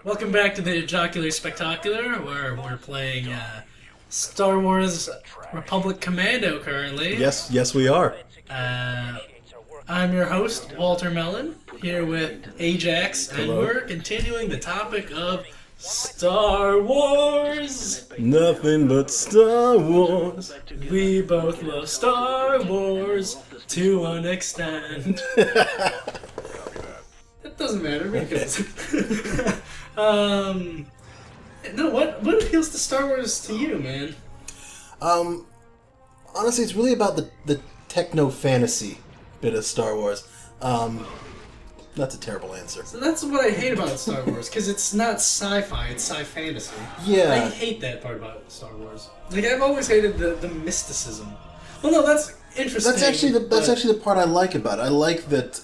Welcome back to the Jocular Spectalkular, where we're playing Star Wars Republic Commando currently. Yes, we are. I'm your host, Walter Mellon, here with Ajax, and Hello. we're continuing the topic of Star Wars. Nothing but Star Wars. We both love Star Wars to an extent. That doesn't matter because no, what appeals to Star Wars to you, man? Honestly, it's really about the techno-fantasy bit of Star Wars. That's a terrible answer. So that's what I hate about Star Wars, because it's not sci-fi, it's sci-fantasy. Yeah. I hate that part about Star Wars. Like, I've always hated the mysticism. Well, no, that's interesting. That's actually the part I like about it. I like that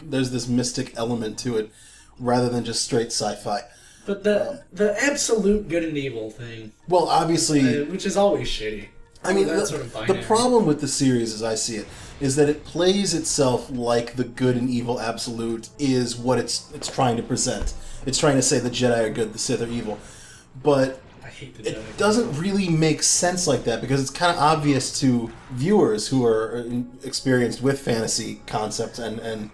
there's this mystic element to it, rather than just straight sci-fi. But the absolute good and evil thing, Well, obviously, which is always shitty. I mean, That's sort of the binary. problem with the series, as I see it, is that it plays itself like the good and evil absolute is what it's trying to present. It's trying to say the Jedi are good, the Sith are evil. But I hate the Jedi. it doesn't really make sense like that, because it's kind of obvious to viewers who are experienced with fantasy concepts and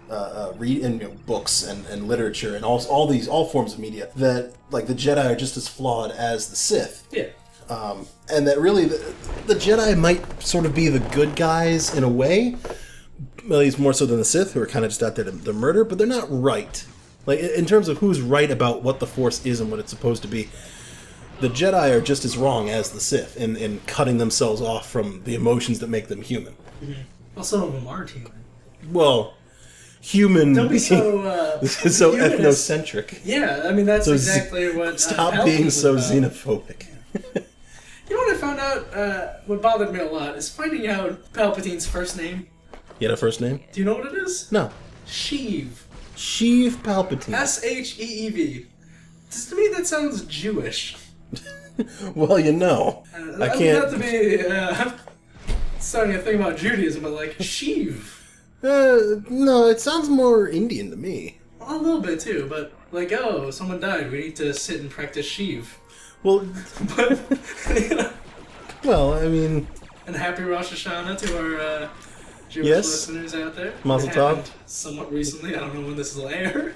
read books and literature and all forms of media, that like the Jedi are just as flawed as the Sith. Yeah. And that really the Jedi might sort of be the good guys in a way, at least more so than the Sith, who are kind of just out there to murder, but they're not right. Like, in terms of who's right about what the Force is and what it's supposed to be, the Jedi are just as wrong as the Sith in cutting themselves off from the emotions that make them human. Mm-hmm. Well, some of them aren't human. Well, human... Don't be so... so humanist. ethnocentric. Yeah, I mean, that's So exactly what... Stop being so about. xenophobic. You know what I found out? What bothered me a lot is finding out Palpatine's first name. You had a first name? Do you know what it is? No. Sheev. Sheev Palpatine. Sheev. To me, that sounds Jewish. Well, you know, I can't... Not to be starting to think about Judaism, but like, Sheev. No, it sounds more Indian to me. Well, a little bit too, but like, oh, someone died. We need to sit and practice Sheev. Well, But, you know, well, I mean, and happy Rosh Hashanah to our Jewish Yes. listeners out there. Mazel It tov. happened somewhat recently. I don't know when this will air,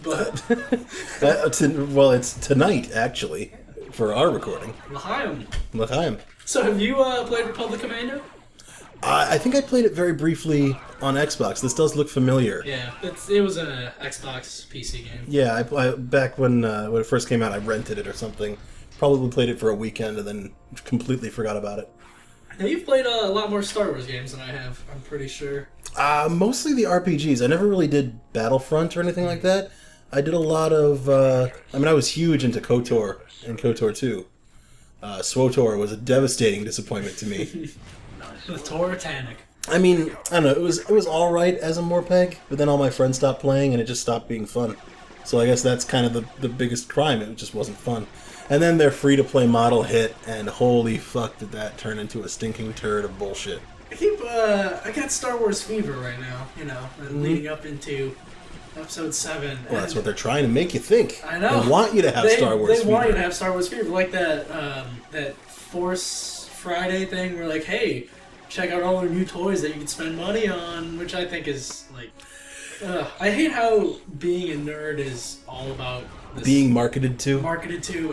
but it's tonight, actually, for our recording. L'chaim. L'chaim. So have you played Republic Commando? I think I played it very briefly on Xbox. This does look familiar. Yeah, it was an Xbox PC game. Yeah, I back when it first came out, I rented it or something. Probably played it for a weekend and then completely forgot about it. Now, you've played a lot more Star Wars games than I have, I'm pretty sure. Mostly the RPGs. I never really did Battlefront or anything like that. I did a lot of... I was huge into KOTOR and KOTOR 2. SWOTOR was a devastating disappointment to me. The Toratanic. I mean, I don't know, it was alright as a Morpeg, but then all my friends stopped playing and it just stopped being fun. So I guess that's kind of the biggest crime, it just wasn't fun. And then their free-to-play model hit, and holy fuck did that turn into a stinking turd of bullshit. I got Star Wars fever right now, you know, leading up into Episode 7. Well, that's what they're trying to make you think. I know. They want you to have Star Wars They want fever. you to have Star Wars fever, like that Force Friday thing where, like, hey, check out all their new toys that you can spend money on, which I think is, like... I hate how being a nerd is all about this Being marketed to.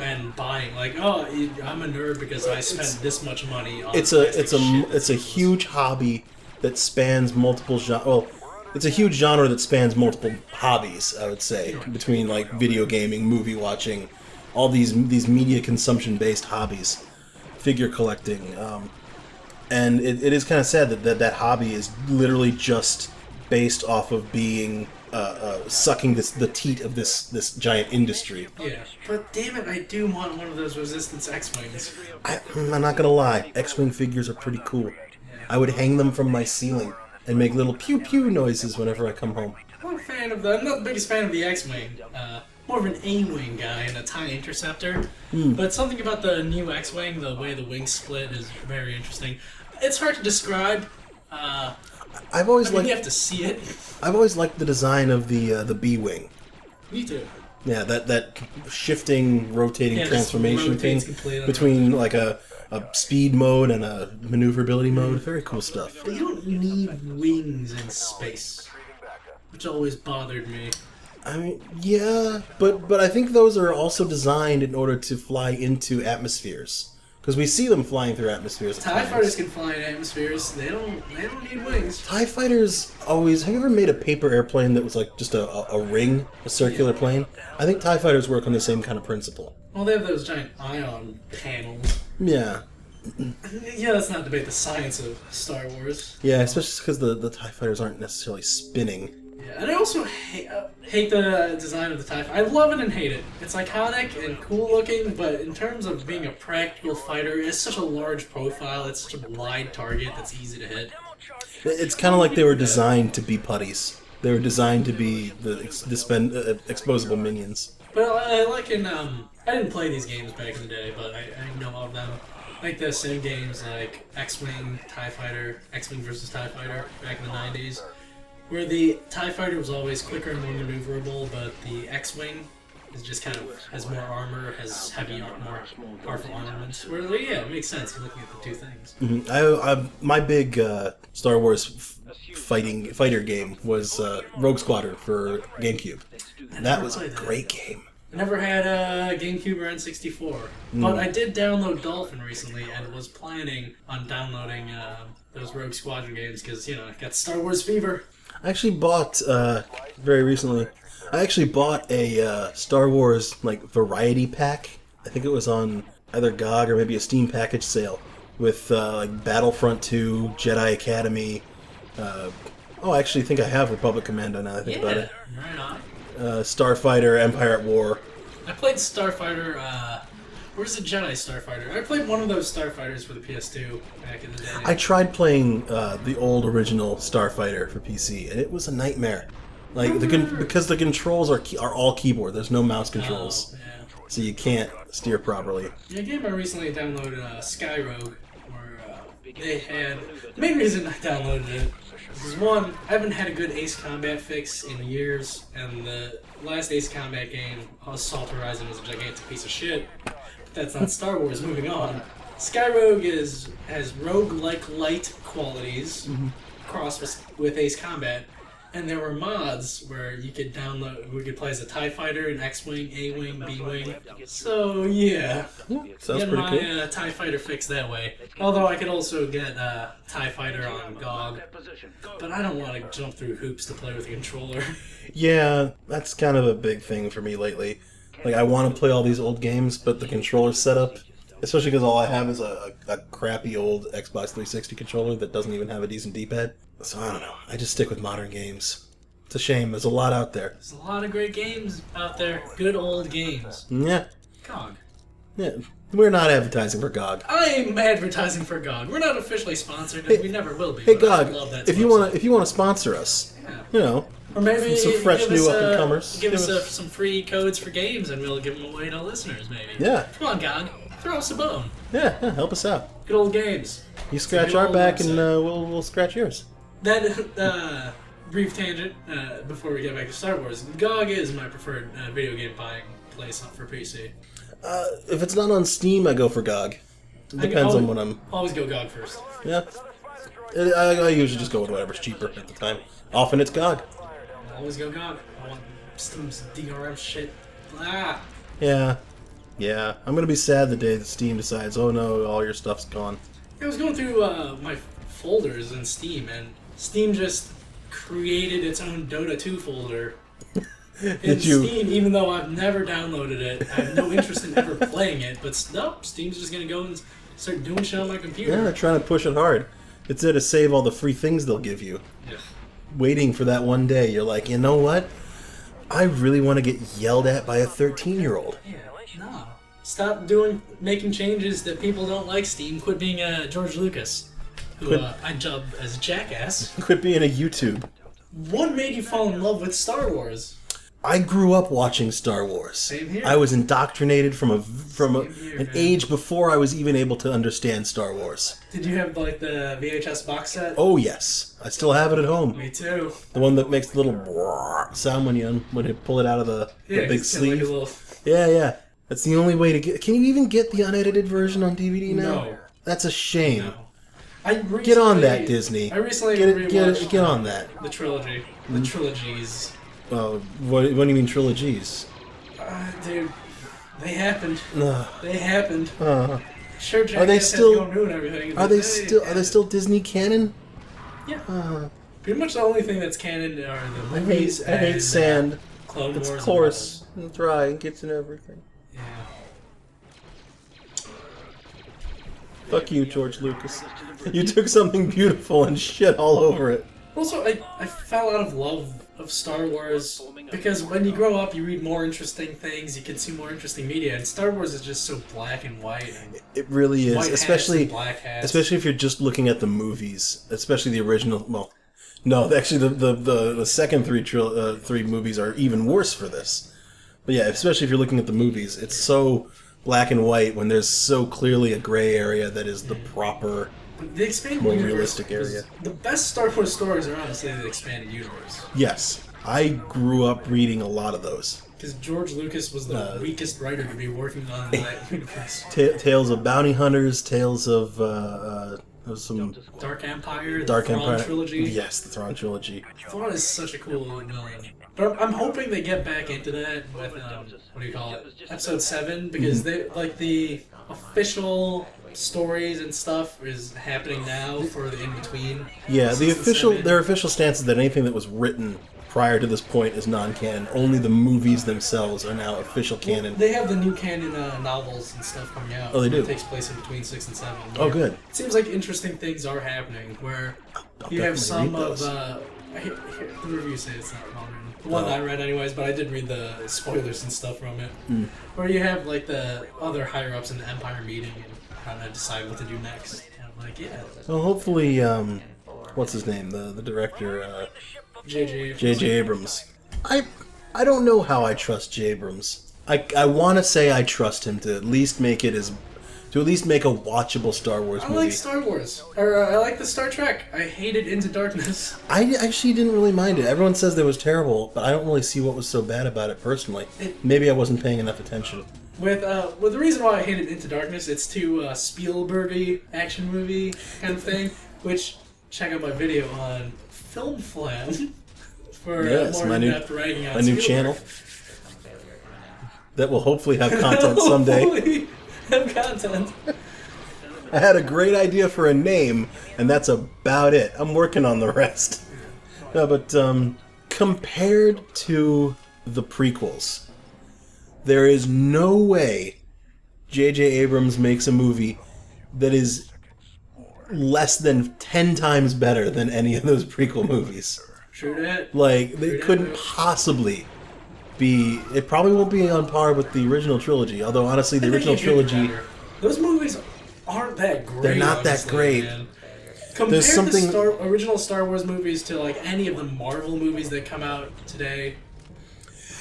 and buying. Like, oh, I'm a nerd because I spent this much money on It's a huge hobby that spans multiple genres. Well, it's a huge genre that spans multiple hobbies, I would say, between like video gaming, movie watching, all these media consumption based hobbies, figure collecting, and it is kind of sad that hobby is literally just based off of being sucking the teat of this giant industry. Yeah, but damn it, I do want one of those Resistance X-Wings. I'm not gonna lie, X-Wing figures are pretty cool. I would hang them from my ceiling and make little pew-pew noises whenever I come home. I'm not the biggest fan of the X-Wing. More of an A-Wing guy and a TIE Interceptor. But something about the new X-Wing, the way the wings split, is very interesting. It's hard to describe. I've always You have to see it. I've always liked the design of the B-Wing. Me too. Yeah, that shifting, rotating Yeah, it just transformation thing rotates completely. between like a speed mode and a maneuverability mode. Very cool stuff. But you don't need wings in space, which always bothered me. I mean, yeah, but I think those are also designed in order to fly into atmospheres. Because we see them flying through atmospheres. TIE fighters can fly in atmospheres. They don't need wings. TIE fighters always... Have you ever made a paper airplane that was like just a ring, a circular plane? I think TIE fighters work on the same kind of principle. Well, they have those giant ion panels. Yeah. Yeah, let's not debate the science of Star Wars. Yeah, especially because the TIE fighters aren't necessarily spinning. Yeah, and I also hate the design of the TIE Fighter. I love it and hate it. It's iconic and cool looking, but in terms of being a practical fighter, it's such a large profile, it's such a wide target that's easy to hit. It's kind of like they were designed to be putties. They were designed to be the exposable minions. But I like in, I didn't play these games back in the day, but I know of them. Like the sim games like X-Wing, TIE Fighter, X-Wing versus TIE Fighter back in the 90s. Where the TIE Fighter was always quicker and more maneuverable, but the X-Wing is just kind of has more armor, has heavy, more powerful armaments. Where, yeah, it makes sense looking at the two things. Mm-hmm. My big Star Wars fighter game was Rogue Squadron for GameCube. That was a great game. I never had a GameCube or N64, but I did download Dolphin recently and was planning on downloading those Rogue Squadron games because, you know, I got Star Wars fever. I actually bought, very recently, a Star Wars, like, variety pack. I think it was on either GOG or maybe a Steam package sale with, like, Battlefront 2, Jedi Academy. I actually think I have Republic Commando now that I think about it. Right on. Starfighter, Empire at War. I played Starfighter, where's the Jedi Starfighter? I played one of those Starfighters for the PS2 back in the day. I tried playing the old original Starfighter for PC, and it was a nightmare. Like because the controls are all keyboard. There's no mouse controls, so you can't steer properly. Yeah, a game I recently downloaded, Skyrogue, where they had. The main reason I downloaded it was one, I haven't had a good Ace Combat fix in years, and the last Ace Combat game, Assault Horizon, was a gigantic piece of shit. That's not Star Wars. Moving on. Skyrogue has rogue-like light qualities crossed with Ace Combat, and there were mods where you could download. We could play as a TIE Fighter, an X-Wing, A-Wing, B-Wing. So yeah, Sounds get pretty my cool. TIE Fighter fixed that way. Although I could also get TIE Fighter on GOG, but I don't want to jump through hoops to play with a controller. Yeah, that's kind of a big thing for me lately. Like, I want to play all these old games, but the controller setup, especially because all I have is a crappy old Xbox 360 controller that doesn't even have a decent D-pad. So I don't know. I just stick with modern games. It's a shame. There's a lot out there. There's a lot of great games out there. Good old games. Yeah. GOG. Yeah. We're not advertising for GOG. I'm advertising for GOG. We're not officially sponsored, and we never will be. Hey but I GOG, love that if you want to sponsor us, you know, or maybe some fresh give new us, up and comers. Give us some free codes for games, and we'll give them away to listeners. Maybe. Yeah. Come on, GOG. Throw us a bone. Yeah, help us out. Good old games. You scratch our back, and we'll scratch yours. That brief tangent before we get back to Star Wars. GOG is my preferred video game buying place for PC. If it's not on Steam, I go for GOG. It depends on what I'm... Always go GOG first. Yeah. I usually just go with whatever's cheaper at the time. Often it's GOG. Always go GOG. I want Steam's DRM shit. Ah! Yeah. Yeah. I'm gonna be sad the day that Steam decides, oh no, all your stuff's gone. I was going through my folders in Steam, and Steam just created its own Dota 2 folder in Steam, even though I've never downloaded it. I have no interest in ever playing it, but nope, Steam's just going to go and start doing shit on my computer. Yeah, they're trying to push it hard. It's there to save all the free things they'll give you. Yeah. Waiting for that one day, you're like, you know what? I really want to get yelled at by a 13-year-old. Yeah, no. Stop making changes that people don't like, Steam. Quit being George Lucas, who I dub as a jackass. Quit being a YouTube. What made you fall in love with Star Wars? I grew up watching Star Wars. Same here. I was indoctrinated from an man. age before I was even able to understand Star Wars. Did you have like the VHS box set? Oh yes, I still have it at home. Me too. The one that makes the little sound when you pull it out of the big sleeve. Yeah. That's the only way to get. Can you even get the unedited version on DVD now? No. That's a shame. No. Get on that, Disney. I recently get on that. The trilogy. The trilogies. What do you mean trilogies? Dude, they happened. Ugh. They happened. Sure, Jack Are they still? has to go new and everything. Are they still Disney canon? Yeah. Pretty much the only thing that's canon are the movies. I hate sand. Clone Wars. It's coarse and dry and gets in everything. Yeah. Fuck you, George Lucas. You took something beautiful and shit all over it. Also, I fell out of love of Star Wars because when you grow up, you read more interesting things, you consume more interesting media, and Star Wars is just so black and white. And it really is, especially black hats. Especially if you're just looking at the movies, especially the original. Well, no, actually, the second three movies are even worse for this. But yeah, especially if you're looking at the movies, it's so black and white when there's so clearly a gray area that is the proper. The expanded more universe realistic area. The best Star Wars stories are honestly the expanded universe. Yes, I grew up reading a lot of those. Because George Lucas was the weakest writer to be working on that universe. Tales of Bounty Hunters, Tales of some Dark Empire, Dark the Thrawn Empire trilogy. Yes, the Thrawn trilogy. Thrawn is such a cool villain. But I'm hoping they get back into that with what do you call it? Episode 7, because they like the official stories and stuff is happening now for the in-between. Yeah, their official stance is that anything that was written prior to this point is non-canon. Only the movies themselves are now official canon. They have the new canon novels and stuff coming out. Oh, they do? It takes place in between 6 and 7. Oh, good. It seems like interesting things are happening where you have some of... the reviews say it's not wrong. The one that I read anyways, but I did read the spoilers and stuff from it. Where you have like the other higher-ups in the Empire meeting and trying to decide what to do next. And I'm like, yeah. Well, hopefully, what's his name? The director, J.J. Abrams. I don't know how I trust J. Abrams. I want to say I trust him to at least make it to at least make a watchable Star Wars movie. I like Star Wars. Or I like the Star Trek. I hated Into Darkness. I actually didn't really mind it. Everyone says that it was terrible, but I don't really see what was so bad about it personally. Maybe I wasn't paying enough attention. With the reason why I hated Into Darkness, it's too Spielberg-y action movie kind of thing. Which, check out my video on Film Flam for more in-depth writing on my new channel that will hopefully have content someday. Have content. I had a great idea for a name, and that's about it. I'm working on the rest. No, but compared to the prequels, there is no way J.J. Abrams makes a movie that is less than 10 times better than any of those prequel movies. True that. Like, they couldn't possibly be... It probably won't be on par with the original trilogy, although honestly the original trilogy... Those movies aren't that great. They're not that great. Man. Compared the original Star Wars movies to like any of the Marvel movies that come out today,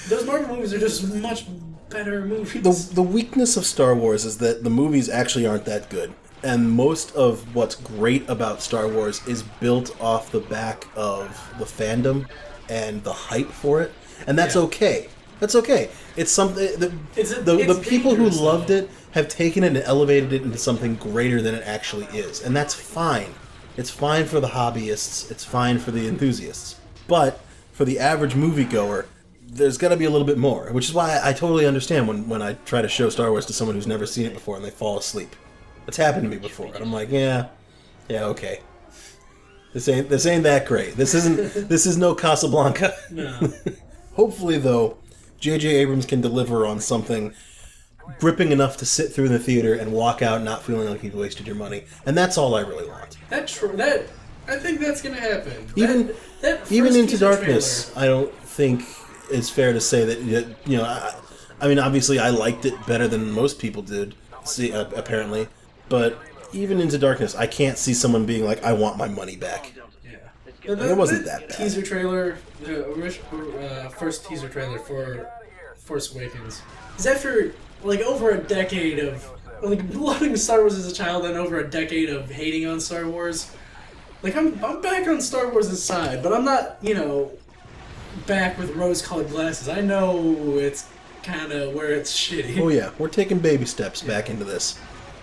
those Marvel movies are just much better movies. The weakness of Star Wars is that the movies actually aren't that good. And most of what's great about Star Wars is built off the back of the fandom and the hype for it. And that's okay. That's okay. It's something... The people who loved it have taken it and elevated it into something greater than it actually is. And that's fine. It's fine for the hobbyists. It's fine for the enthusiasts. But for the average moviegoer, there's got to be a little bit more. Which is why I totally understand when I try to show Star Wars to someone who's never seen it before and they fall asleep. It's happened to me before. And I'm like, yeah, okay. This ain't that great. This is no Casablanca. No. Hopefully, though, J.J. Abrams can deliver on something gripping enough to sit through the theater and walk out not feeling like you've wasted your money. And that's all I really want. I think that's going to happen. Even Into Darkness, I don't think it's fair to say that, you know, I mean, obviously I liked it better than most people did, apparently. But even Into Darkness, I can't see someone being like, I want my money back. Yeah. It wasn't that bad. Teaser trailer, the first teaser trailer for Force Awakens is after like over a decade of like loving Star Wars as a child and over a decade of hating on Star Wars. Like I'm back on Star Wars' side, but I'm not, you know, back with rose-colored glasses. I know it's kind of where it's shitty. Oh yeah, we're taking baby steps back into this.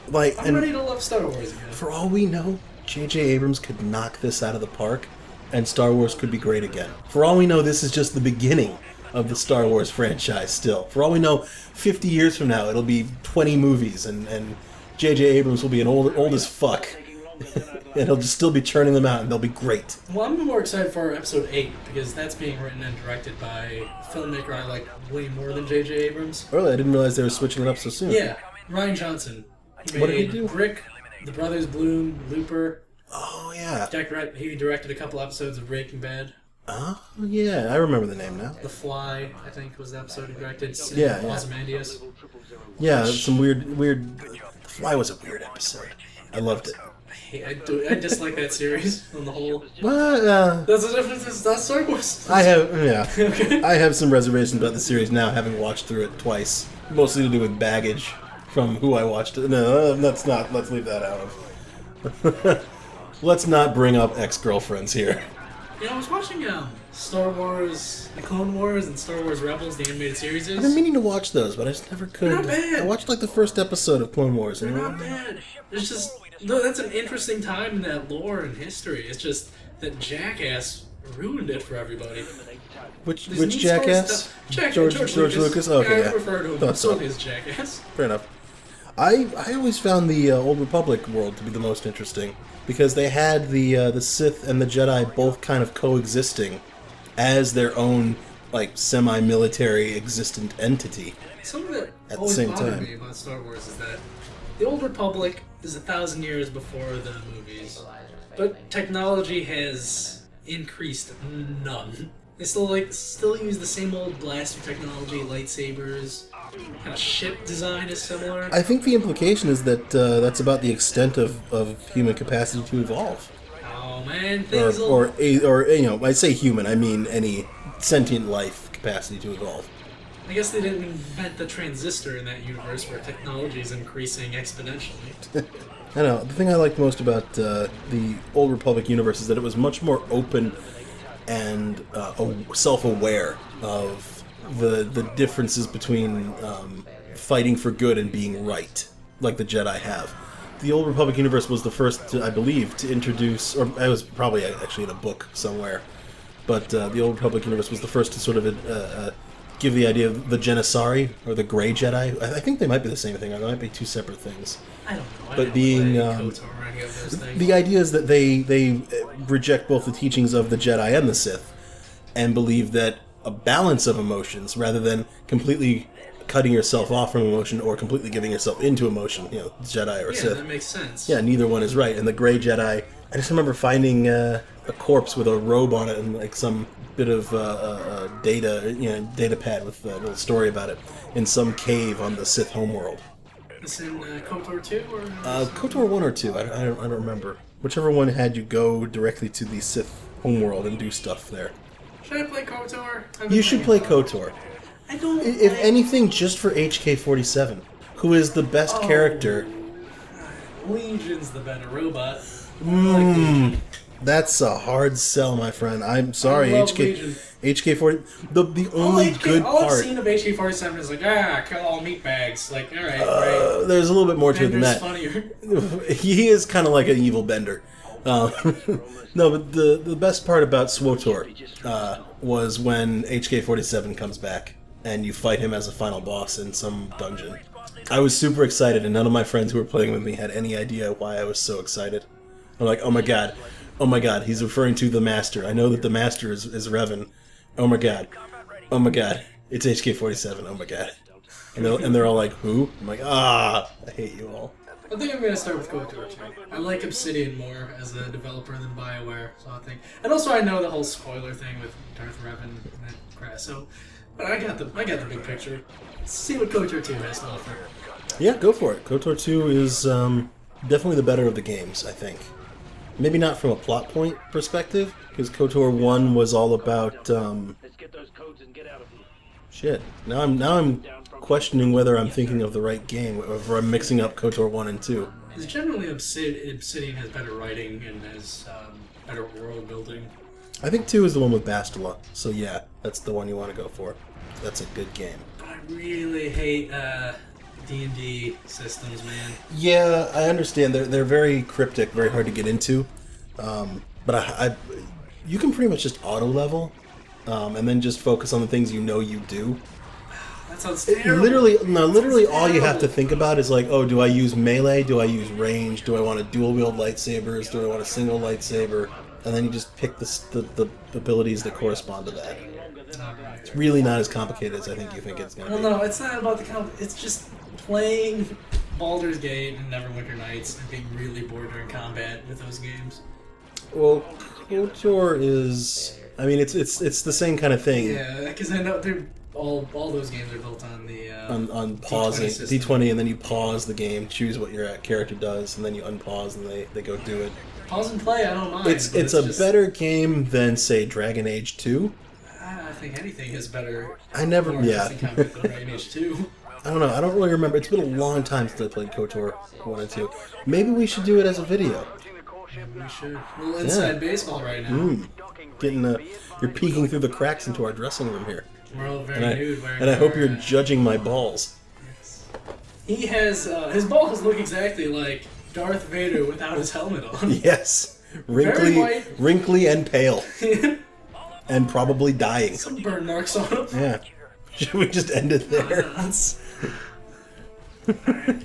Like, I'm ready to love Star Wars again. For all we know, J.J. Abrams could knock this out of the park, and Star Wars could be great again. For all we know, this is just the beginning of the Star Wars franchise still. For all we know, 50 years from now, it'll be 20 movies, and J.J. Abrams will be old as fuck. And he'll just still be churning them out, and they'll be great. Well, I'm more excited for Episode 8, because that's being written and directed by a filmmaker I like way more than J.J. Abrams. Really? I didn't realize they were switching it up so soon. Yeah, Rian Johnson. What did he do? Brick, The Brothers Bloom, Looper. Oh, yeah. He directed a couple episodes of Breaking Bad. Oh, yeah. I remember the name now. The Fly, I think, was the episode he directed. Yeah. Ozymandias. Yeah, some weird... The Fly was a weird episode. I loved it. I dislike that series on the whole. Well, That's the difference. It's not Star Wars. I have, Okay. I have some reservations about the series now, having watched through it twice. Mostly to do with baggage from who I watched it. No, let's leave that out of. Let's not bring up ex-girlfriends here. You know, I was watching Star Wars, The Clone Wars, and Star Wars Rebels, the animated series. I've been meaning to watch those, but I just never could. They're not bad. I watched like the first episode of Clone Wars. They're not bad. It's just that's an interesting time in that lore and history. It's just that Jackass ruined it for everybody. Which Jackass? George Lucas. Okay, I refer to him solely as Jackass. Fair enough. I always found the Old Republic world to be the most interesting because they had the Sith and the Jedi both kind of coexisting as their own like semi-military existent entity. Something that at always the same bothered time. me about Star Wars is that the Old Republic is 1,000 years before the movies, but technology has increased none. They still use the same old blaster technology, lightsabers. Kind of ship design is similar. I think the implication is that that's about the extent of human capacity to evolve. Oh man, or you know, I say human, I mean any sentient life capacity to evolve. I guess they didn't invent the transistor in that universe where technology is increasing exponentially. I know. The thing I liked most about the Old Republic universe is that it was much more open and self-aware of the differences between fighting for good and being right, like the Jedi have. The Old Republic universe was the first, I believe, to introduce, or I was probably actually in a book somewhere, but the Old Republic universe was the first to sort of give the idea of the Janissari, or the Grey Jedi. I think they might be the same thing, or they might be two separate things. I don't know. But being the idea is that they reject both the teachings of the Jedi and the Sith, and believe that a balance of emotions, rather than completely cutting yourself off from emotion or completely giving yourself into emotion, you know, Jedi or Sith. Yeah, that makes sense. Yeah, neither one is right. And the Grey Jedi, I just remember finding a corpse with a robe on it and like some bit of data pad with a little story about it in some cave on the Sith homeworld. Is in KOTOR 2 or? KOTOR 1 or 2, I don't remember. Whichever one had you go directly to the Sith homeworld and do stuff there. Should I play KOTOR? You should play KOTOR. I don't. If anything, just for HK-47, who is the best character. Legion's the better robot. That's a hard sell, my friend. I'm sorry, HK-40. The only good all part. I've seen of HK-47 is like, kill all meatbags. Like, all right, right. There's a little bit more to it than that. Funnier. He is kind of like an evil bender. No, but the best part about SWTOR was when HK-47 comes back and you fight him as a final boss in some dungeon. I was super excited, and none of my friends who were playing with me had any idea why I was so excited. I'm like, oh my god, he's referring to the Master. I know that the Master is Revan. Oh my god, it's HK-47. Oh my god, and they're all like, who? I'm like, I hate you all. I think I'm going to start with KOTOR 2. I like Obsidian more as a developer than BioWare, so I think. And also I know the whole spoiler thing with Darth Revan and that crap, so. But I got the big picture. Let's see what KOTOR 2 has to offer. Yeah, go for it. KOTOR 2 is definitely the better of the games, I think. Maybe not from a plot point perspective, because KOTOR 1 was all about, shit. Now I'm questioning whether I'm thinking of the right game, or if I'm mixing up KOTOR 1 and 2. Because generally Obsidian has better writing and has better world building. I think 2 is the one with Bastila, so yeah, that's the one you want to go for. That's a good game. But I really hate D&D systems, man. Yeah, I understand. They're very cryptic, very hard to get into. But you can pretty much just auto-level, and then just focus on the things you know you do. That sounds terrible. Literally all you have to think about is like, oh, do I use melee? Do I use range? Do I want to dual-wield lightsabers? Do I want a single lightsaber? And then you just pick the abilities that correspond to that. It's really not as complicated as I think you think it's going to be. Well, no, it's not about the it's just playing Baldur's Gate and Neverwinter Nights and being really bored during combat with those games. Well, KOTOR is... I mean, it's the same kind of thing. Yeah, because I know they're all those games are built on the on pausing D20, and then you pause the game, choose what your character does, and then you unpause, and they go do it. Pause and play, I don't mind. It's just... better game than, say, Dragon Age 2. I think anything is better. Yeah. Than Dragon Age 2. I don't know. I don't really remember. It's been a long time since I played KOTOR 1 and 2. Maybe we should do it as a video. We should. A little inside baseball right now. You're peeking through the cracks into our dressing room here. We're all very nude. And I hope you're judging my balls. Yes. He has his balls look exactly like Darth Vader without his helmet on. Yes, wrinkly and pale, and probably dying. Some burn marks on him. Yeah. Should we just end it there? Alright.